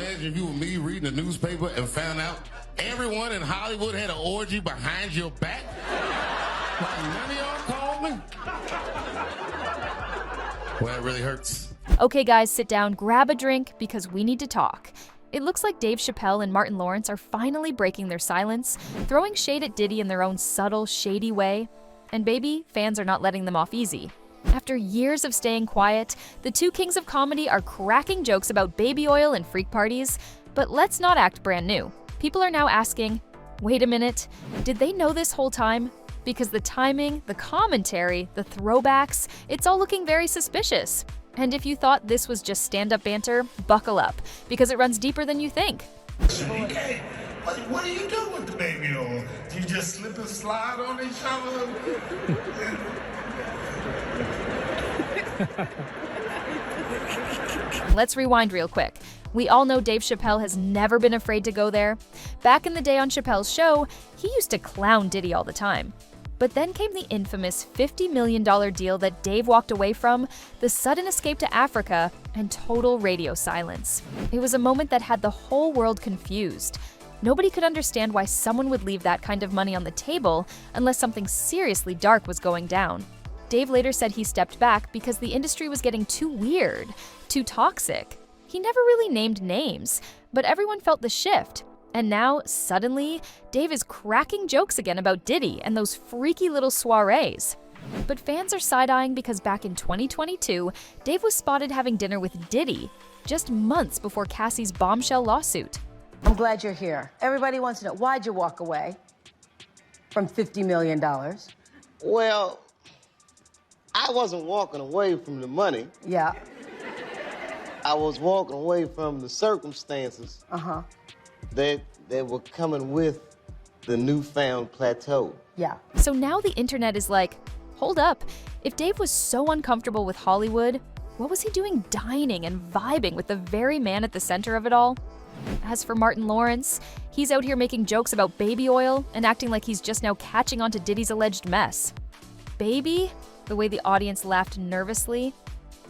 imagine if you were me reading the newspaper and found out everyone in Hollywood had an orgy behind your back? Like, none of y'all called me? Well, it really hurts. Okay, guys, sit down, grab a drink, because we need to talk. It looks like Dave Chappelle and Martin Lawrence are finally breaking their silence, throwing shade at Diddy in their own subtle, shady way. And baby, fans are not letting them off easy. After years of staying quiet, the two kings of comedy are cracking jokes about baby oil and freak parties. But let's not act brand new. People are now asking, wait a minute, did they know this whole time? Because the timing, the commentary, the throwbacks, it's all looking very suspicious. And if you thought this was just stand-up banter, buckle up, because it runs deeper than you think. Hey, what do you do with the baby oil? Do you just slip and slide on each other? Let's rewind real quick. We all know Dave Chappelle has never been afraid to go there. Back in the day on Chappelle's show, he used to clown Diddy all the time. But then came the infamous $50 million deal that Dave walked away from, the sudden escape to Africa, and total radio silence. It was a moment that had the whole world confused. Nobody could understand why someone would leave that kind of money on the table unless something seriously dark was going down. Dave later said he stepped back because the industry was getting too weird, too toxic. He never really named names, but everyone felt the shift. And now, suddenly, Dave is cracking jokes again about Diddy and those freaky little soirées. But fans are side-eyeing because back in 2022, Dave was spotted having dinner with Diddy, just months before Cassie's bombshell lawsuit. I'm glad you're here. Everybody wants to know, why'd you walk away from $50 million? Well, I wasn't walking away from the money. Yeah. I was walking away from the circumstances that were coming with the newfound plateau. Yeah. So now the internet is like, hold up, if Dave was so uncomfortable with Hollywood, what was he doing dining and vibing with the very man at the center of it all? As for Martin Lawrence, he's out here making jokes about baby oil and acting like he's just now catching on to Diddy's alleged mess. Baby? The way the audience laughed nervously.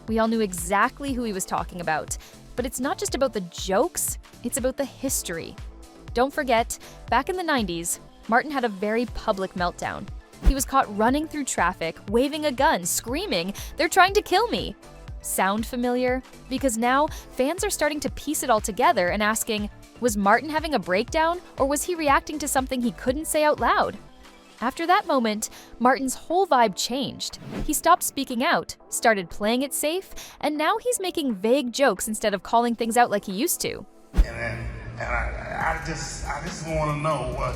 We all knew exactly who he was talking about. But it's not just about the jokes, it's about the history. Don't forget, back in the 90s, Martin had a very public meltdown. He was caught running through traffic, waving a gun, screaming, "They're trying to kill me!" Sound familiar? Because now, fans are starting to piece it all together and asking, was Martin having a breakdown, or was he reacting to something he couldn't say out loud? After that moment, Martin's whole vibe changed. He stopped speaking out, started playing it safe, and now he's making vague jokes instead of calling things out like he used to. And I just want to know,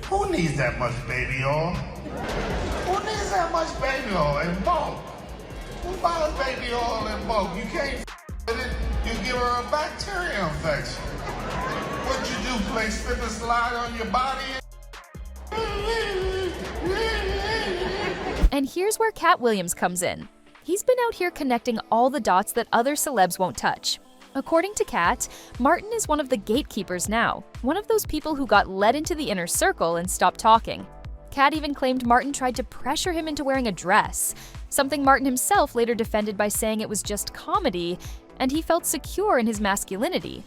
who needs that much baby oil? Who needs that much baby oil in bulk? Who buys baby oil in bulk? You can't with it, you give her a bacteria infection. What you do, play slip and slide on your body? And here's where Cat Williams comes in. He's been out here connecting all the dots that other celebs won't touch. According to Cat, Martin is one of the gatekeepers now, one of those people who got led into the inner circle and stopped talking. Cat even claimed Martin tried to pressure him into wearing a dress, something Martin himself later defended by saying it was just comedy, and he felt secure in his masculinity.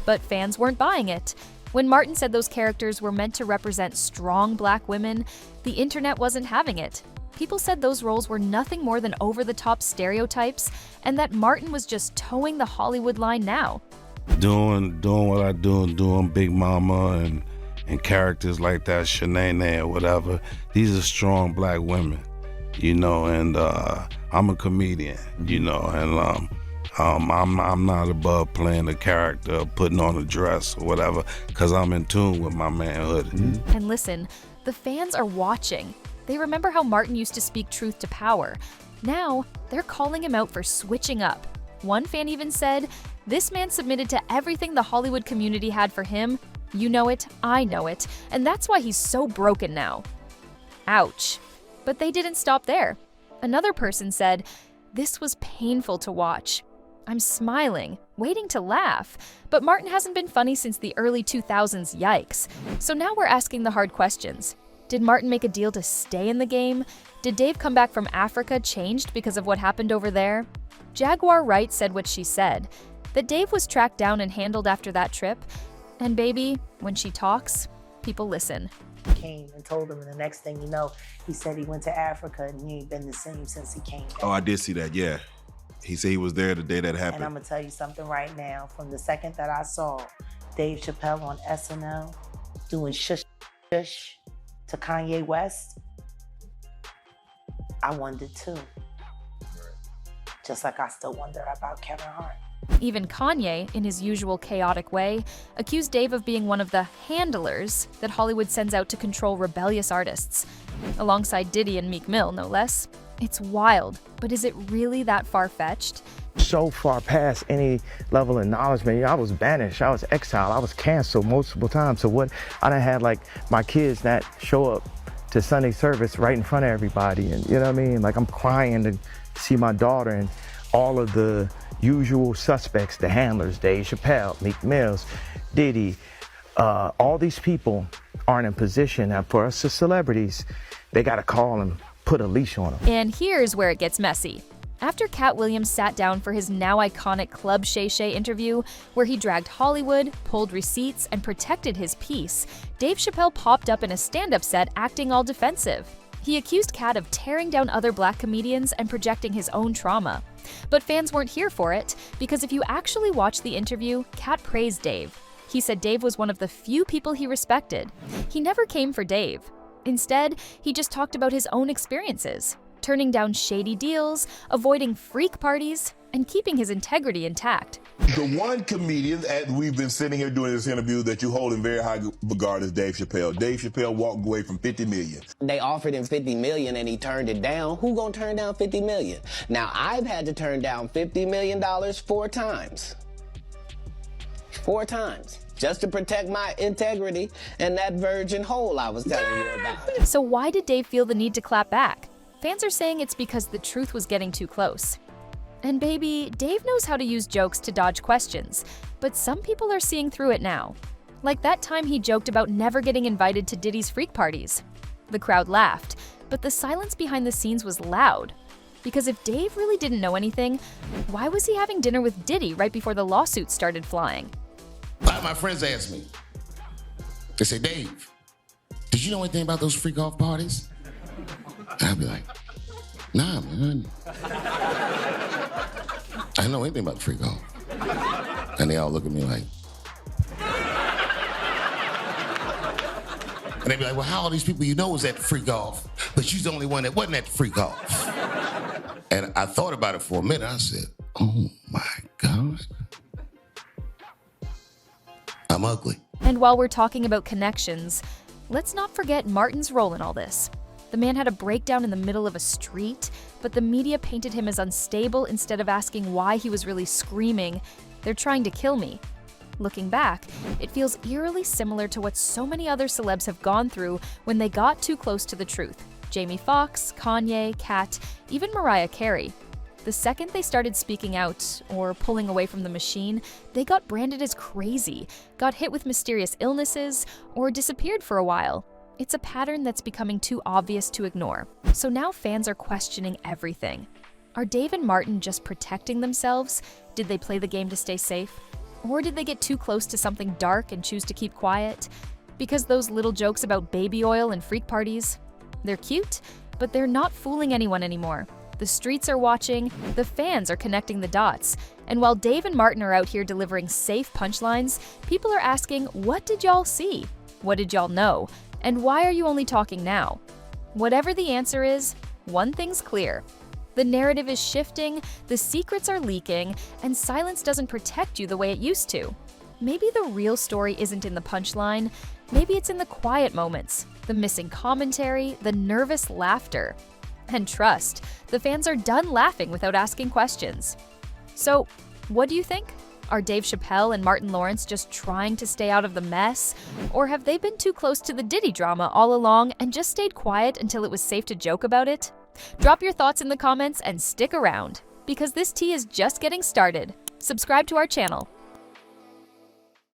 But fans weren't buying it. When Martin said those characters were meant to represent strong black women, the internet wasn't having it. People said those roles were nothing more than over-the-top stereotypes, and that Martin was just towing the Hollywood line now. Doing what I do, doing Big Mama and characters like that, Shanae or whatever, these are strong black women, you know, and I'm a comedian, you know, and I'm not above playing a character, putting on a dress or whatever, because I'm in tune with my manhood. And listen, the fans are watching. They remember how Martin used to speak truth to power. Now, they're calling him out for switching up. One fan even said, "This man submitted to everything the Hollywood community had for him. You know it, I know it, and that's why he's so broken now." Ouch. But they didn't stop there. Another person said, "This was painful to watch. I'm smiling, waiting to laugh, but Martin hasn't been funny since the early 2000s, yikes." So now we're asking the hard questions. Did Martin make a deal to stay in the game? Did Dave come back from Africa changed because of what happened over there? Jaguar Wright said what she said. that Dave was tracked down and handled after that trip. And baby, when she talks, people listen. Came and told him, and the next thing you know, he said he went to Africa and he ain't been the same since he came back. Oh, I did see that, yeah. He said he was there the day that happened. And I'm gonna tell you something right now. From the second that I saw Dave Chappelle on SNL doing shush shush to Kanye West, I wondered too. Just like I still wonder about Kevin Hart. Even Kanye, in his usual chaotic way, accused Dave of being one of the handlers that Hollywood sends out to control rebellious artists, alongside Diddy and Meek Mill, no less. It's wild, but is it really that far-fetched? So far past any level of acknowledgement. I was banished, I was exiled, I was canceled multiple times. So what, I done had like my kids not show up to Sunday service right in front of everybody. And you know what I mean? Like I'm crying to see my daughter, and all of the usual suspects, the handlers, Dave Chappelle, Meek Mills, Diddy, all these people aren't in position. Now for us as celebrities, they gotta call and put a leash on them. And here's where it gets messy. After Cat Williams sat down for his now iconic Club Shay Shay interview, where he dragged Hollywood, pulled receipts, and protected his peace, Dave Chappelle popped up in a stand-up set acting all defensive. He accused Cat of tearing down other black comedians and projecting his own trauma. But fans weren't here for it, because if you actually watch the interview, Cat praised Dave. He said Dave was one of the few people he respected. He never came for Dave. Instead, he just talked about his own experiences, turning down shady deals, avoiding freak parties, and keeping his integrity intact. The one comedian that we've been sitting here doing this interview that you hold in very high regard is Dave Chappelle. Dave Chappelle walked away from $50 million. They offered him $50 million and he turned it down. Who gonna turn down $50 million? Now, I've had to turn down $50 million 4 times. 4 times. Just to protect my integrity and that virgin hole I was telling you about. So why did Dave feel the need to clap back? Fans are saying it's because the truth was getting too close. And baby, Dave knows how to use jokes to dodge questions, but some people are seeing through it now. Like that time he joked about never getting invited to Diddy's freak parties. The crowd laughed, but the silence behind the scenes was loud. Because if Dave really didn't know anything, why was he having dinner with Diddy right before the lawsuits started flying? A lot of my friends ask me, they say, Dave, did you know anything about those freak off parties? And I'll be like, nah, man. I didn't know anything about the freak off. And they all look at me like, and they be like, well, how all these people you know was at the freak off, but she's the only one that wasn't at the freak off. And I thought about it for a minute. I said, oh my God. I'm ugly. And while we're talking about connections, let's not forget Martin's role in all this. The man had a breakdown in the middle of a street, but the media painted him as unstable instead of asking why he was really screaming, "They're trying to kill me." Looking back, it feels eerily similar to what so many other celebs have gone through when they got too close to the truth. Jamie Foxx, Kanye, Kat, even Mariah Carey. The second they started speaking out, or pulling away from the machine, they got branded as crazy, got hit with mysterious illnesses, or disappeared for a while. It's a pattern that's becoming too obvious to ignore. So now fans are questioning everything. Are Dave and Martin just protecting themselves? Did they play the game to stay safe? Or did they get too close to something dark and choose to keep quiet? Because those little jokes about baby oil and freak parties? They're cute, but they're not fooling anyone anymore. The streets are watching, the fans are connecting the dots. And while Dave and Martin are out here delivering safe punchlines, people are asking, what did y'all see? What did y'all know? And why are you only talking now? Whatever the answer is, one thing's clear. The narrative is shifting, the secrets are leaking, and silence doesn't protect you the way it used to. Maybe the real story isn't in the punchline, maybe it's in the quiet moments, the missing commentary, the nervous laughter. And trust, the fans are done laughing without asking questions. So, what do you think? Are Dave Chappelle and Martin Lawrence just trying to stay out of the mess? Or have they been too close to the Diddy drama all along and just stayed quiet until it was safe to joke about it? Drop your thoughts in the comments and stick around, because this tea is just getting started. Subscribe to our channel.